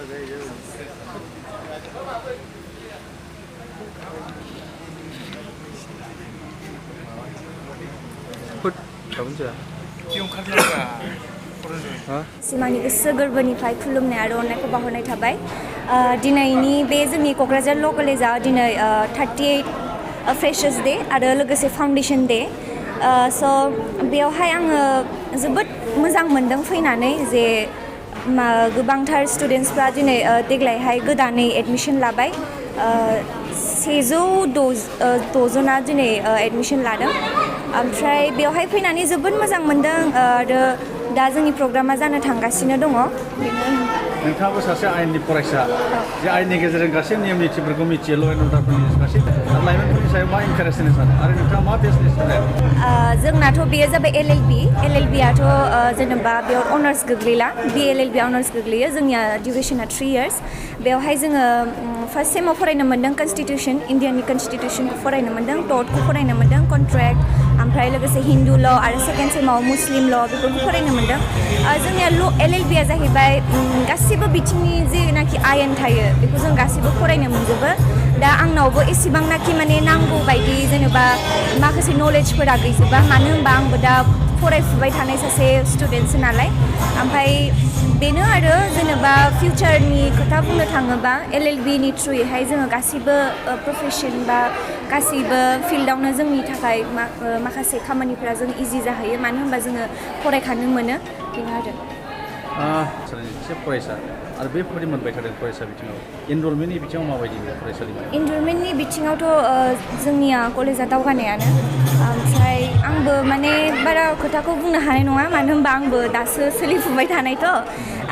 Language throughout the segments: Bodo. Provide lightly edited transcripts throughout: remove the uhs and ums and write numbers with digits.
सिमानि गोसो गोरबोनिफ्राय खुलुमनाय आरो अननायखौ बावहरनाय थाबाय दिनैनि बे जोंनि क'क्राझार ल' कलेजाव दिनै 38 फ्रेशार्स डे आरो लोगोसे फाउन्डेसन डे स' बेयावहाय आङो जोबोद मोजां मोनदों फैनानै जे गोबांथार स्टुडेन्टसफ्रा दिनै देग्लायहाय गोदानै एडमिसन लाबाय 106 जना दिनै एडमिसन लादों ओमफ्राय बेवहाय फैनानै जोबोद मोजां मोनदों आरो दा जोंनि प्रग्रामा जानो थांगासिनो दङ नोंथाङाबो सासे आयेननि फरायसा जे आयेननि गेजेरजों गासै नियम नितिफोरखौ मिथियो ल' एन्ड अर्डारफोरनि गासै लाइमोनफोरनि सायाव मा इनकारेज होनो सानो आरो नोंथाङा मा बेसनि स्टुडेन्ट जोंनाथ' बेयो जाबाय LLBआथ' जेनेबा बेयाव अनार्स गोग्लैला BLLB अनार्स गोग्लैयो जोंनिया डिउरेसना 3 years बेवहाय जोङो फार्स्ट सेमाव फरायनो मोन्दों कन्स्टिटिउसन इन्डियानि कन्स्टिटिउसनखौ फरायनो मोन्दों ट'टखौ फरायनो मोन्दों कन्ट्रेक्ट ओमफ्राय लोगोसे हिन्दु ल' आरो सेकेन्ड सेमाव मुस्लिम ल' बेफोरखौ फरायनो मोन्दों जोंनिया LLBआ जाहैबाय गासिबो बिथिंनि जेनाखि आयेन थायो बेखौ जों गासिबो फरायनो मोनजोबो दा आंनावबो एसेबांनाखि माने नांगौ बायदि जेनेबा माखासे नलेजफोरा गैजोबा मानो होनबा आंबो दा फरायफुबाय थानाय सासे स्टुडेन्टसो नालाय ओमफ्राय बेनो आरो जेनेबा फिउचारनि खोथा बुंनो थाङोबा LLBनि थ्रुयैहाय जोङो गासिबो प्रफेसन बा गासिबो फिल्डआवनो जोंनि थाखाय माखासे खामानिफोरा जों इजि जाहैयो मानो होनबा जोङो फरायखानो मोनो बेनो आरो सासे फरायसा आरो बेफोरबायदि मोनबाय थादों फरायसा बिथिङाव इनरलमेन्टनि बिथिङाव माबायदि बे फरायसालिमाया इनरलमेन्टनि बिथिङावथ' जोंनिया कलेजा दावगानायानो ओमफ्राय आंबो माने बारा खोथाखौ बुंनो हानाय नङा मानो होनबा आंबो दासो सोलिफुबाय थानायथ'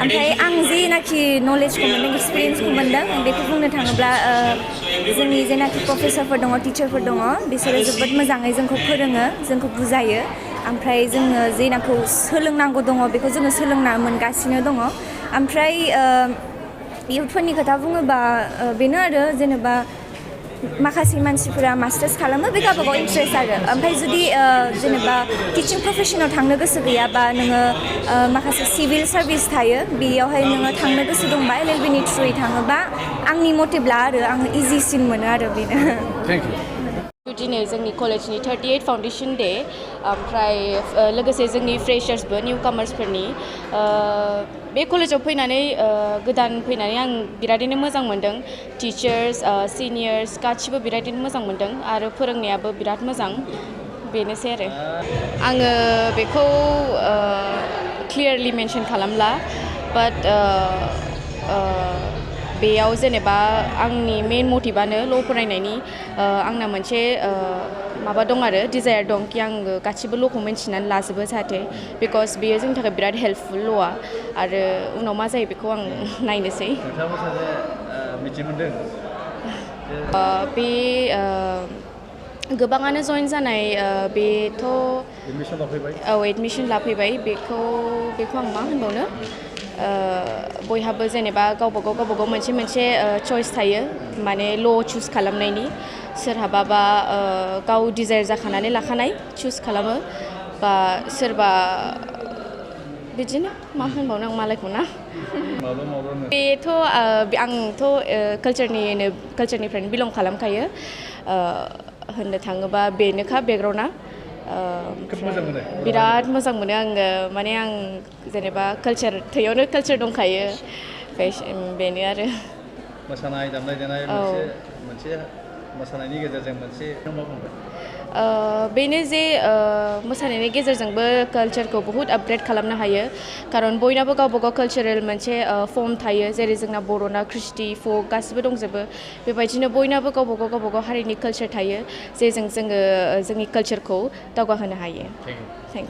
ओमफ्राय आं जेनाखि नलेजखौ मोन्दों एक्सपिरियेन्सखौ मोन्दों बेखौ बुंनो थाङोब्ला जोंनि जेनाखि प्रफेसारफोर दङ टिचारफोर दङ बिसोरो जोबोद मोजाङै जोंखौ फोरोङो जोंखौ बुजायो ओमफ्राय जोङो जेनाखौ सोलोंनांगौ दङ बेखौ जोङो सोलोंना मोनगासिनो दङ ओमफ्राय इयुथफोरनि खोथा बुङोबा बेनो आरो जेनेबा माखासे मानसिफोरा मास्टार्स खालामो बे गावबागाव इन्ट्रेस्ट आरो ओमफ्राय जुदि जेनेबा टिचिं प्रफेसनाव थांनो गोसो गैयाबा नोङो माखासे सिभिल सार्भिस थायो बेयावहाय नोङो थांनो गोसो दंबा LLBनि थ्रुयै थाङोबा आंनि मथेब्ला आरो आङो इजिसिन मोनो आरो बेनो थेंक इउ दिनै जोंनि कलेजनि 38 फाउन्डेसन डे ओमफ्राय लोगोसे जोंनि फ्रेशार्सबो निउ कामार्सफोरनि बे कलेजाव फैनानै गोदान फैनानै आं बिरादैनो मोजां मोनदों टिचार्स सिनियर्स गासिबो बिरादैनो मोजां मोनदों आरो फोरोंनायाबो बिराद मोजां बेनोसै आरो आङो बेखौ क्लियारलि मेनसन खालामला बाट बेयाव जेनेबा आंनि मेन मटिभानो ल' फरायनायनि आंना मोनसे माबा दं आरो डिजायार दं कि आङो गासिबो ल'खौ मिन्थिनानै लाजोबो जाहाथे बिकज बेयो जोंनि थाखाय बिराद हेल्पफुल ल'आ आरो उनाव मा जायो बेखौ आं नायनोसै बे गोबाङानो जइन जानाय बेथ' एडमिसन लाफैबाय बेखौ आं मा होनबावनो बयहाबो जेनेबा गावबागाव मोनसे चइस थायो माने ल' चुज खालामनायनि सोरहाबाबा गाव डिजायार जाखानानै लाखानाय चुज खालामो बा सोरबा बिदिनो मा होनबावनो आं मालायखौ ना बेथ' आंथ' कालचारनिफ्रायनो बिलं खालामखायो होननो थाङोबा बेनोखा बेकग्राउन्डआ बिराद मोजां मोनो आङो माने आं जेनेबा कालचार थैयावनो कालचार दंखायो बेनो आरो मोसानाय दामनाय देनाय मोनसे मोसानायनि गेजेरजों मोनसे मा बुंबाय बेनो जे मोसानायनि गेजेरजोंबो कालचारखौ बहुद आपग्रेड खालामनो हायो खारन बयनाबो गावबागाव कालचारेल मोनसे फर्म थायो जेरै जोंना बर'ना क्रिस्टि फक गासिबो दंजोबो बेबायदिनो बयनाबो गावबागाव हारिनि कालचार थायो जेजों जोङो जोंनि कालचारखौ दावगाहोनो हायो थेंक इउ